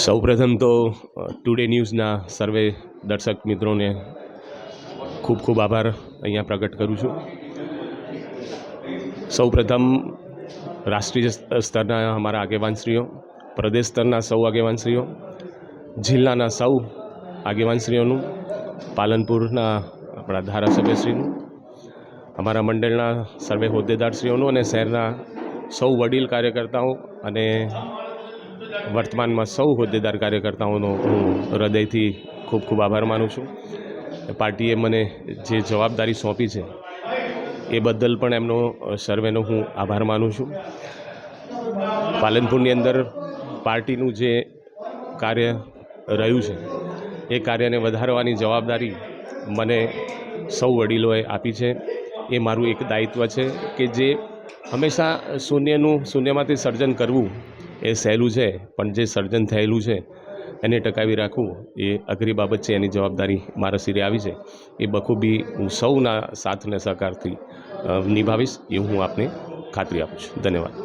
સૌપ્રથમ તો ટુડે ન્યૂઝના સર્વે દર્શક મિત્રોને ખૂબ ખૂબ આભાર અહીંયા પ્રગટ કરું છું. સૌપ્રથમ રાષ્ટ્રીય સ્તરના અમારા આગેવાનશ્રીઓ, પ્રદેશ સ્તરના સૌ આગેવાનશ્રીઓ, જિલ્લાના સૌ આગેવાનશ્રીઓનું, પાલનપુરના આપણા ધારાસભ્યશ્રીનું, અમારા મંડળના સર્વે હોદ્દેદારશ્રીઓનું અને શહેરના સૌ વડીલ કાર્યકર્તાઓ અને વર્તમાનમાં સૌ હોદ્દેદાર કાર્યકર્તાઓનો હું હૃદયથી ખૂબ ખૂબ આભાર માનું છું. પાર્ટીએ મને જે જવાબદારી સોંપી છે એ બદલ પણ એમનો સર્વેનો હું આભાર માનું છું. પાલનપુરની અંદર પાર્ટીનું જે કાર્ય રહ્યું છે એ કાર્યને વધારવાની જવાબદારી મને સૌ વડીલોએ આપી છે. એ મારું એક દાયિત્વ છે કે જે હંમેશા શૂન્યમાંથી સર્જન કરવું એ સહેલું છે, પણ જે સર્જન થયેલું છે એને ટકાવી રાખવું એ અઘરી બાબત છે. એની જવાબદારી મારા શિરે આવી છે. એ બખૂબી હું સૌના સાથ અને સહકારથી નિભાવીશ એવું હું આપને ખાતરી આપું છું. ધન્યવાદ.